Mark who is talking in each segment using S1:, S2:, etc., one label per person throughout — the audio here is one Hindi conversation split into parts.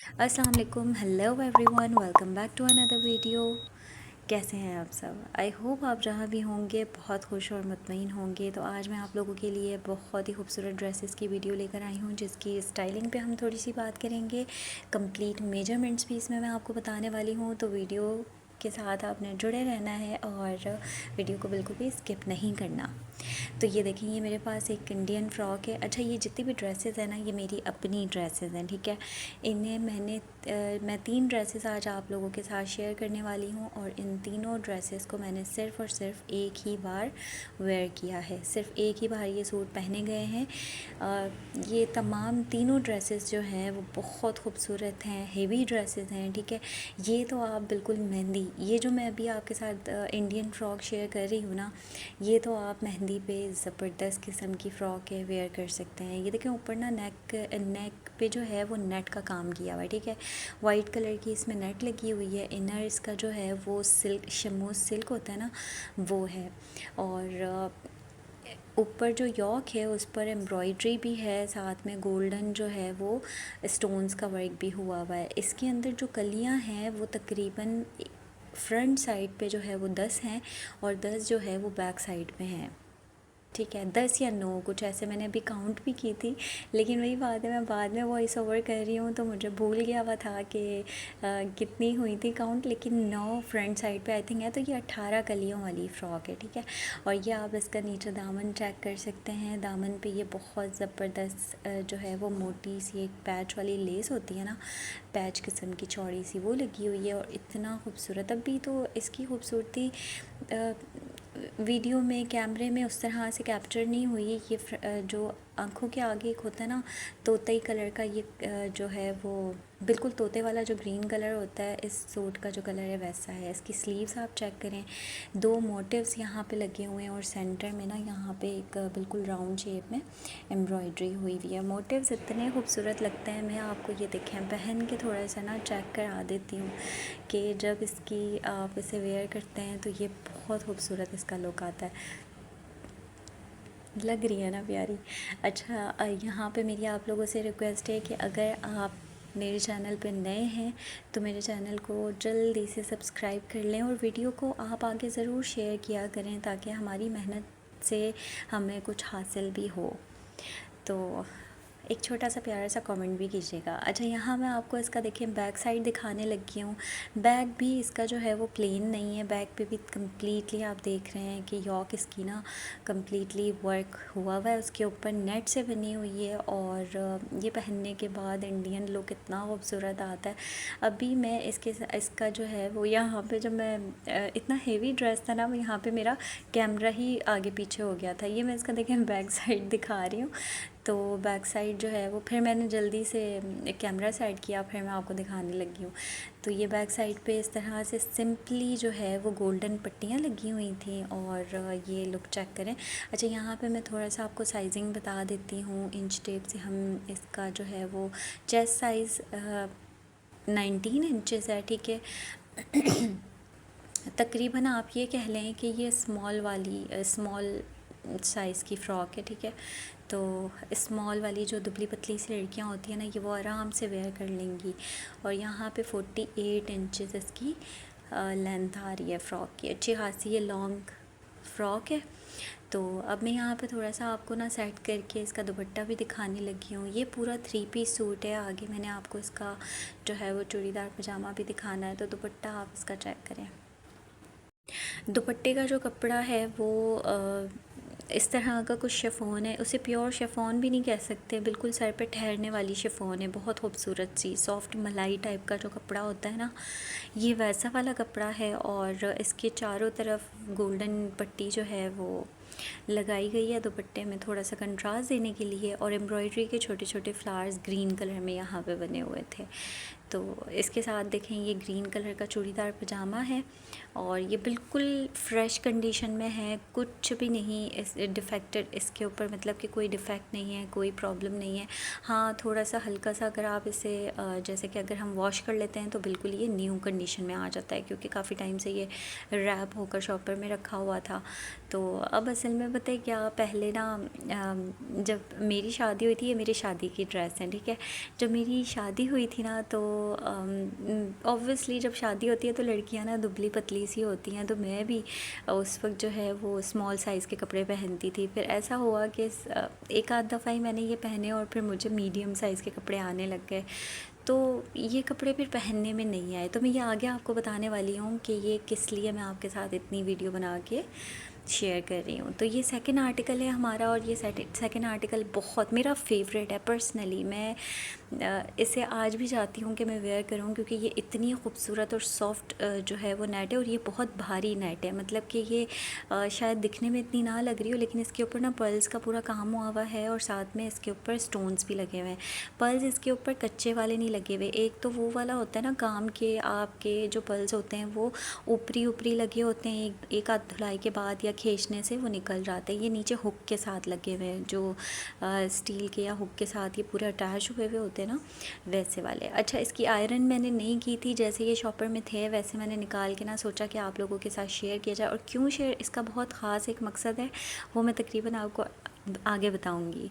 S1: अस्सलाम वालेकुम, hello everyone, welcome back to another video. कैसे हैं आप सब? आई होप आप जहाँ भी होंगे बहुत खुश और मुतमईन होंगे। तो आज मैं आप लोगों के लिए बहुत ही खूबसूरत ड्रेसेस की वीडियो लेकर आई हूँ, जिसकी स्टाइलिंग पे हम थोड़ी सी बात करेंगे। कंप्लीट मेजरमेंट्स भी इसमें मैं आपको बताने वाली हूँ, तो वीडियो के साथ आपने जुड़े रहना है और वीडियो को बिल्कुल भी स्किप नहीं करना। तो ये देखें, ये मेरे पास एक इंडियन फ़्रॉक है। अच्छा, ये जितनी भी ड्रेसेस हैं ना, ये मेरी अपनी ड्रेसेस हैं, ठीक है। इन्हें मैं 3 ड्रेसेस आज आप लोगों के साथ शेयर करने वाली हूँ, और इन तीनों ड्रेसेस को मैंने सिर्फ़ और सिर्फ एक ही बार वेयर किया है। सिर्फ एक ही बार ये सूट पहने गए हैं। ये तमाम तीनों ड्रेसेस जो हैं वो बहुत खूबसूरत हैं, हेवी ड्रेसेस हैं, ठीक है। ये तो आप बिल्कुल मेहंदी, ये जो मैं अभी आपके साथ इंडियन फ़्रॉक शेयर कर रही हूँ ना, ये तो आप मेहंदी पे ज़बरदस्त किस्म की फ़्रॉक है, वेयर कर सकते हैं। ये देखें, ऊपर ना नेक पे जो है वो नेट का काम किया हुआ है, ठीक है। वाइट कलर की इसमें नेट लगी हुई है। इनर इसका जो है वो सिल्क, शमूस सिल्क होता है ना, वो है। और ऊपर जो यॉक है उस पर एम्ब्रॉयड्री भी है, साथ में गोल्डन जो है वो स्टोन्स का वर्क भी हुआ हुआ है। इसके अंदर जो कलियां हैं वो तकरीबन फ्रंट साइड पे जो है वो 10 हैं, और 10 जो है वो बैक साइड पे हैं, ठीक है। 10 या 9 कुछ ऐसे, मैंने अभी काउंट भी की थी, लेकिन वही बात है, मैं बाद में वॉइस ओवर कर रही हूँ तो मुझे भूल गया हुआ था कि कितनी हुई थी काउंट, लेकिन 9 फ्रंट साइड पे आई थिंक है। तो ये 18 कलियों वाली फ़्रॉक है, ठीक है। और ये आप इसका नीचे दामन चेक कर सकते हैं। दामन पे ये बहुत ज़बरदस्त जो है वो मोटी सी एक पैच वाली लेस होती है ना, पैच किस्म की चौड़ी सी, वो लगी हुई है। और इतना खूबसूरत, अभी तो इसकी खूबसूरती वीडियो में, कैमरे में उस तरह से कैप्चर नहीं हुई। ये जो आँखों के आगे एक होता है ना तोतई कलर का, ये जो है वो बिल्कुल तोते वाला जो ग्रीन कलर होता है, इस सूट का जो कलर है वैसा है। इसकी स्लीव्स आप चेक करें, 2 मोटिव्स यहाँ पे लगे हुए हैं, और सेंटर में ना यहाँ पे एक बिल्कुल राउंड शेप में एम्ब्रॉयडरी हुई हुई है। मोटिव्स इतने खूबसूरत लगते हैं। मैं आपको ये देखें, पहन के थोड़ा सा ना चेक करा देती हूँ कि जब इसकी आप इसे वेयर करते हैं तो ये बहुत खूबसूरत इसका लुक आता है। लग रही है ना प्यारी। अच्छा, यहाँ पे मेरी आप लोगों से रिक्वेस्ट है कि अगर आप मेरे चैनल पे नए हैं तो मेरे चैनल को जल्दी से सब्सक्राइब कर लें, और वीडियो को आप आगे ज़रूर शेयर किया करें, ताकि हमारी मेहनत से हमें कुछ हासिल भी हो। तो एक छोटा सा प्यारा सा कमेंट भी कीजिएगा। अच्छा, यहाँ मैं आपको इसका देखें बैक साइड दिखाने लगी हूँ। बैक भी इसका जो है वो प्लेन नहीं है, बैक पे भी कम्प्लीटली आप देख रहे हैं कि यॉक इसकी ना कम्प्लीटली वर्क हुआ हुआ है, उसके ऊपर नेट से बनी हुई है। और ये पहनने के बाद इंडियन लुक इतना खूबसूरत आता है। अभी मैं इसका जो है वो, यहाँ पे जब मैं इतना हेवी ड्रेस था ना, यहाँ पे मेरा कैमरा ही आगे पीछे हो गया था। ये मैं इसका देखें बैक साइड दिखा रही हूँ। तो बैक साइड जो है वो, फिर मैंने जल्दी से कैमरा साइड किया, फिर मैं आपको दिखाने लगी हूँ। तो ये बैक साइड पे इस तरह से सिंपली जो है वो गोल्डन पट्टियाँ लगी हुई थी, और ये लुक चेक करें। अच्छा, यहाँ पे मैं थोड़ा सा आपको साइजिंग बता देती हूँ। इंच टेप से हम इसका जो है वो चेस्ट साइज़ 19 इंचज़ है, ठीक है। तकरीबन आप ये कह लें कि ये स्मॉल साइज़ की फ़्रॉक है, ठीक है। तो स्मॉल वाली जो दुबली पतली सी लड़कियां होती हैं ना, ये वो आराम से वेयर कर लेंगी। और यहाँ पे 48 इंचेस इसकी लेंथ आ रही है फ़्रॉक की। अच्छी खासी ये लॉन्ग फ़्रॉक है। तो अब मैं यहाँ पे थोड़ा सा आपको ना सेट करके इसका दुपट्टा भी दिखाने लगी हूँ। ये पूरा 3 पीस सूट है। आगे मैंने आपको इसका जो है वो चूड़ीदार पजामा भी दिखाना है, तो दुपट्टा आप इसका चेक करें। दुपट्टे का जो कपड़ा है वो इस तरह का कुछ शिफॉन है, उसे प्योर शिफॉन भी नहीं कह सकते, बिल्कुल सर पे ठहरने वाली शिफॉन है, बहुत खूबसूरत सी सॉफ्ट मलाई टाइप का जो कपड़ा होता है ना, ये वैसा वाला कपड़ा है। और इसके चारों तरफ गोल्डन पट्टी जो है वो लगाई गई है दुपट्टे में, थोड़ा सा कंट्रास्ट देने के लिए। और एम्ब्रॉयडरी के छोटे छोटे फ्लावर्स ग्रीन कलर में यहाँ पे बने हुए थे। तो इसके साथ देखें ये ग्रीन कलर का चूड़ीदार पजामा है और ये बिल्कुल फ़्रेश कंडीशन में है, कुछ भी नहीं इस डिफेक्टेड इसके ऊपर, मतलब कि कोई डिफ़ेक्ट नहीं है, कोई प्रॉब्लम नहीं है। हाँ, थोड़ा सा हल्का सा अगर आप इसे जैसे कि अगर हम वॉश कर लेते हैं तो बिल्कुल ये न्यू कंडीशन में आ जाता है, क्योंकि काफ़ी टाइम से ये रैप होकर शॉपर में रखा हुआ था। तो अब असल में बताइए क्या, पहले ना जब मेरी शादी हुई थी, ये मेरी शादी की ड्रेस है, ठीक है। जब मेरी शादी हुई थी ना तो ऑब्वियसली जब शादी होती है तो लड़कियां ना दुबली पतली सी होती हैं, तो मैं भी उस वक्त जो है वो स्मॉल साइज़ के कपड़े पहनती थी। फिर ऐसा हुआ कि एक आध दफ़ा ही मैंने ये पहने और फिर मुझे मीडियम साइज़ के कपड़े आने लग गए, तो ये कपड़े फिर पहनने में नहीं आए। तो मैं ये आगे आपको बताने वाली हूँ कि ये किस लिए मैं आपके साथ इतनी वीडियो बना के शेयर कर रही हूँ। तो ये सेकंड आर्टिकल है हमारा और ये सेकंड आर्टिकल बहुत मेरा फेवरेट है पर्सनली। मैं इसे आज भी चाहती हूँ कि मैं वेयर करूँ, क्योंकि ये इतनी खूबसूरत और सॉफ्ट जो है वो नेट है, और ये बहुत भारी नेट है। मतलब कि ये शायद दिखने में इतनी ना लग रही हो, लेकिन इसके ऊपर ना पर्ल्स का पूरा काम हुआ हुआ है और साथ में इसके ऊपर स्टोन्स भी लगे हुए हैं। पर्ल्स इसके ऊपर कच्चे वाले नहीं लगे हुए, एक तो वो वाला होता है ना काम के, आपके जो पर्ल्स होते हैं वो ऊपरी ऊपरी लगे होते हैं, एक आध धुलाई के बाद या खींचने से वो निकल जाते हैं। ये नीचे हुक के साथ लगे हुए हैं, जो स्टील के या हुक के साथ ये पूरे अटैच हुए हुए होते हैं ना, वैसे वाले। अच्छा, इसकी आयरन मैंने नहीं की थी, जैसे ये शॉपर में थे वैसे मैंने निकाल के ना सोचा कि आप लोगों के साथ शेयर किया जाए। और क्यों शेयर, इसका बहुत ख़ास एक मकसद है, वो मैं तकरीबन आपको आगे बताऊंगी।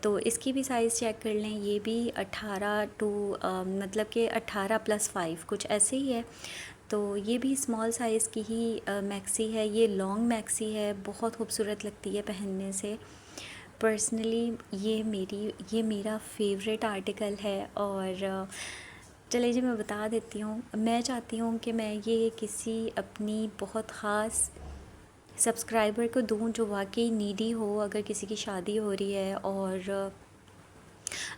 S1: तो इसकी भी साइज़ चेक कर लें, ये भी 18 टू मतलब कि 18+5 कुछ ऐसे ही है। तो ये भी स्मॉल साइज़ की ही मैक्सी है, ये लॉन्ग मैक्सी है, बहुत खूबसूरत लगती है पहनने से। पर्सनली ये मेरा फेवरेट आर्टिकल है। और चलिए जी मैं बता देती हूँ, मैं चाहती हूँ कि मैं ये किसी अपनी बहुत ख़ास सब्सक्राइबर को दूँ जो वाकई नीडी हो, अगर किसी की शादी हो रही है और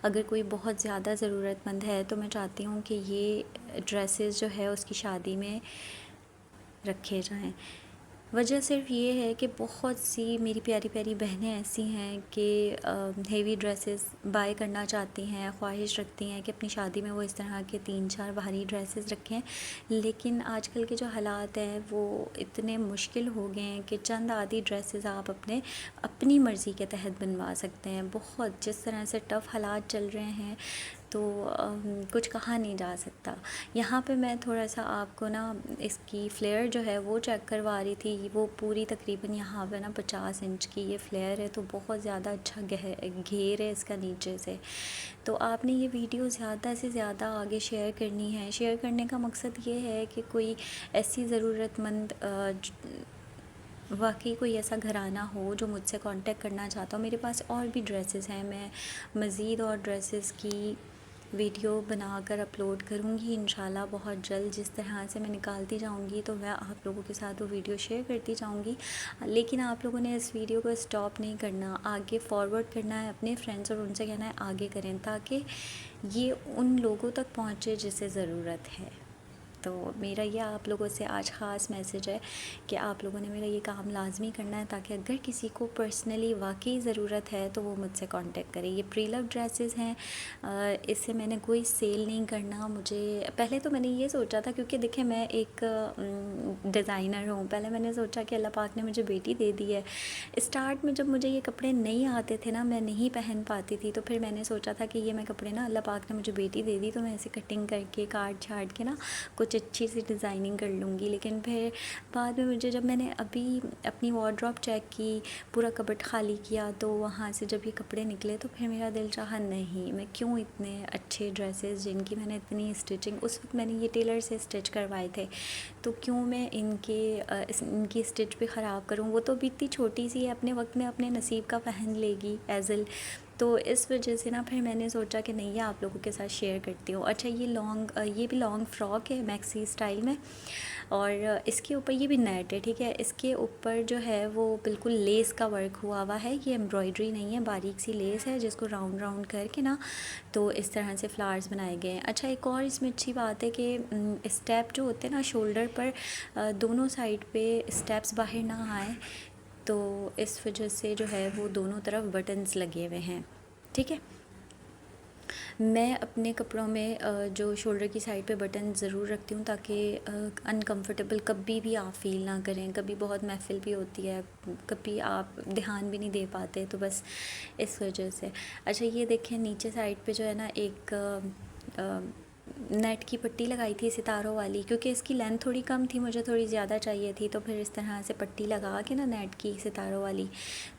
S1: अगर कोई बहुत ज़्यादा ज़रूरतमंद है, तो मैं चाहती हूँ कि ये ड्रेसेस जो है उसकी शादी में रखे जाएं। वजह सिर्फ ये है कि बहुत सी मेरी प्यारी प्यारी बहनें ऐसी हैं कि हेवी ड्रेसेस बाय करना चाहती हैं, ख्वाहिश रखती हैं कि अपनी शादी में वो इस तरह के 3-4 भारी ड्रेसेस रखें। लेकिन आजकल के जो हालात हैं वो इतने मुश्किल हो गए हैं कि चंद आधी ड्रेसेस आप अपनी मर्ज़ी के तहत बनवा सकते हैं। बहुत जिस तरह से टफ़ हालात चल रहे हैं तो कुछ कहा नहीं जा सकता। यहाँ पे मैं थोड़ा सा आपको ना इसकी फ्लेयर जो है वो चेक करवा रही थी, वो पूरी तकरीबन यहाँ पे ना 50 इंच की ये फ्लेयर है, तो बहुत ज़्यादा अच्छा घेर है इसका नीचे से। तो आपने ये वीडियो ज़्यादा से ज़्यादा आगे शेयर करनी है। शेयर करने का मकसद ये है कि कोई ऐसी ज़रूरतमंद वाकई कोई ऐसा घराना हो जो मुझसे कांटेक्ट करना चाहता हो। मेरे पास और भी ड्रेसेस हैं, मैं मज़ीद और ड्रेसेस की वीडियो बनाकर अपलोड करूँगी इंशाल्लाह बहुत जल्द। जिस तरह से मैं निकालती जाऊँगी तो मैं आप लोगों के साथ वो वीडियो शेयर करती जाऊँगी। लेकिन आप लोगों ने इस वीडियो को स्टॉप नहीं करना, आगे फॉरवर्ड करना है अपने फ्रेंड्स और उनसे कहना है आगे करें, ताकि ये उन लोगों तक पहुँचे जिसे ज़रूरत है। तो मेरा ये आप लोगों से आज ख़ास मैसेज है कि आप लोगों ने मेरा ये काम लाजमी करना है, ताकि अगर किसी को पर्सनली वाकई ज़रूरत है तो वो मुझसे कांटेक्ट करे। ये प्री लव ड्रेसेस हैं, इससे मैंने कोई सेल नहीं करना। मुझे पहले तो मैंने ये सोचा था, क्योंकि देखें मैं एक डिज़ाइनर हूँ, पहले मैंने सोचा कि अल्लाह पाक ने मुझे बेटी दे दी है। स्टार्ट में जब मुझे ये कपड़े नहीं आते थे ना, मैं नहीं पहन पाती थी, तो फिर मैंने सोचा था कि ये मैं कपड़े ना, अल्लाह पाक ने मुझे बेटी दे दी तो मैं ऐसे कटिंग करके काट छाट के ना कुछ अच्छी सी डिज़ाइनिंग कर लूँगी। लेकिन फिर बाद में मुझे, जब मैंने अभी अपनी वार्डरोब चेक की, पूरा कबर्ड खाली किया, तो वहाँ से जब ये कपड़े निकले तो फिर मेरा दिल चाहा नहीं, मैं क्यों इतने अच्छे ड्रेसेस जिनकी मैंने इतनी स्टिचिंग, उस वक्त मैंने ये टेलर से स्टिच करवाए थे, तो क्यों मैं इनकी स्टिच भी ख़राब करूँ। वो तो भी इतनी छोटी सी है, अपने वक्त में अपने नसीब का पहन लेगी एज़ल। तो इस वजह से ना फिर मैंने सोचा कि नहीं, ये आप लोगों के साथ शेयर करती हूँ। अच्छा, ये भी लॉन्ग फ्रॉक है मैक्सी स्टाइल में, और इसके ऊपर ये भी नेट है, ठीक है। इसके ऊपर जो है वो बिल्कुल लेस का वर्क हुआ हुआ है, ये एम्ब्रॉयडरी नहीं है, बारीक सी लेस है जिसको राउंड राउंड करके ना तो इस तरह से फ्लावर्स बनाए गए हैं। अच्छा, एक और इसमें अच्छी बात है कि स्टेप जो होते हैं ना शोल्डर पर, दोनों साइड पे स्टेप्स बाहर ना आए, तो इस वजह से जो है वो दोनों तरफ बटन्स लगे हुए हैं, ठीक है। मैं अपने कपड़ों में जो शोल्डर की साइड पे बटन ज़रूर रखती हूँ ताकि अनकंफर्टेबल कभी भी आप फ़ील ना करें। कभी बहुत महफ़िल भी होती है, कभी आप ध्यान भी नहीं दे पाते, तो बस इस वजह से। अच्छा, ये देखें नीचे साइड पे जो है ना एक नेट की पट्टी लगाई थी सितारों वाली, क्योंकि इसकी लेंथ थोड़ी कम थी, मुझे थोड़ी ज़्यादा चाहिए थी, तो फिर इस तरह से पट्टी लगा के ना नेट की सितारों वाली,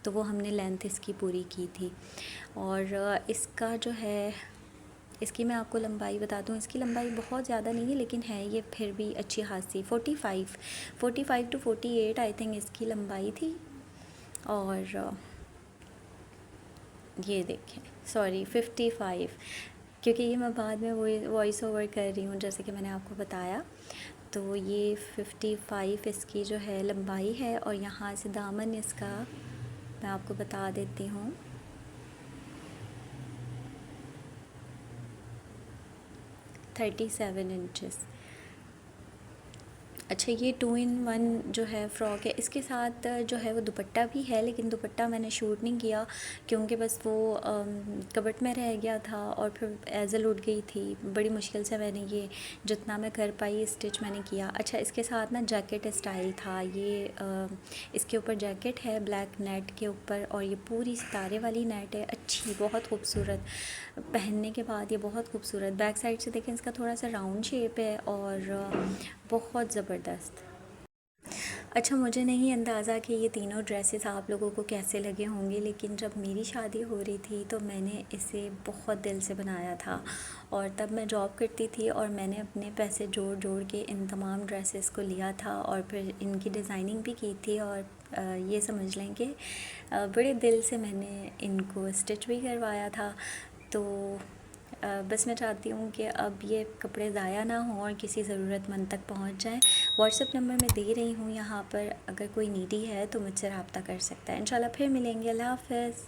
S1: तो वो हमने लेंथ इसकी पूरी की थी। और इसका जो है, इसकी मैं आपको लंबाई बता दूँ, इसकी लंबाई बहुत ज़्यादा नहीं है लेकिन है ये फिर भी अच्छी खासी 45 टू 48 आई थिंक इसकी लंबाई थी। और ये देखें, सॉरी 55, क्योंकि ये मैं बाद में वॉइस ओवर कर रही हूँ जैसे कि मैंने आपको बताया। तो ये 55 इसकी जो है लंबाई है, और यहाँ से दामन इसका मैं आपको बता देती हूँ, 37 इंचेस। अच्छा, ये 2 in 1 जो है फ़्रॉक है, इसके साथ जो है वो दुपट्टा भी है, लेकिन दुपट्टा मैंने शूट नहीं किया क्योंकि बस वो कबट में रह गया था और फिर एज़ल उड़ गई थी। बड़ी मुश्किल से मैंने ये जितना मैं कर पाई स्टिच मैंने किया। अच्छा, इसके साथ ना जैकेट स्टाइल था ये, इसके ऊपर जैकेट है ब्लैक नेट के ऊपर, और ये पूरी सितारे वाली नेट है, अच्छी बहुत खूबसूरत, पहनने के बाद ये बहुत खूबसूरत। बैक साइड से देखें, इसका थोड़ा सा राउंड शेप है और बहुत ज़बरदस्त। अच्छा, मुझे नहीं अंदाज़ा कि ये तीनों ड्रेसेस आप लोगों को कैसे लगे होंगे, लेकिन जब मेरी शादी हो रही थी तो मैंने इसे बहुत दिल से बनाया था, और तब मैं जॉब करती थी और मैंने अपने पैसे जोड़ जोड़ के इन तमाम ड्रेसेस को लिया था और फिर इनकी डिज़ाइनिंग भी की थी, और ये समझ लें कि बड़े दिल से मैंने इनको स्टिच भी करवाया था। तो बस मैं चाहती हूँ कि अब ये कपड़े ज़ाया ना हों और किसी ज़रूरतमंद तक पहुँच जाएँ। व्हाट्सएप नंबर मैं दे रही हूँ यहाँ पर, अगर कोई नीडी है तो मुझसे रब्ता कर सकता है। इंशाल्लाह फिर मिलेंगे। अल्लाह हाफ़िज़।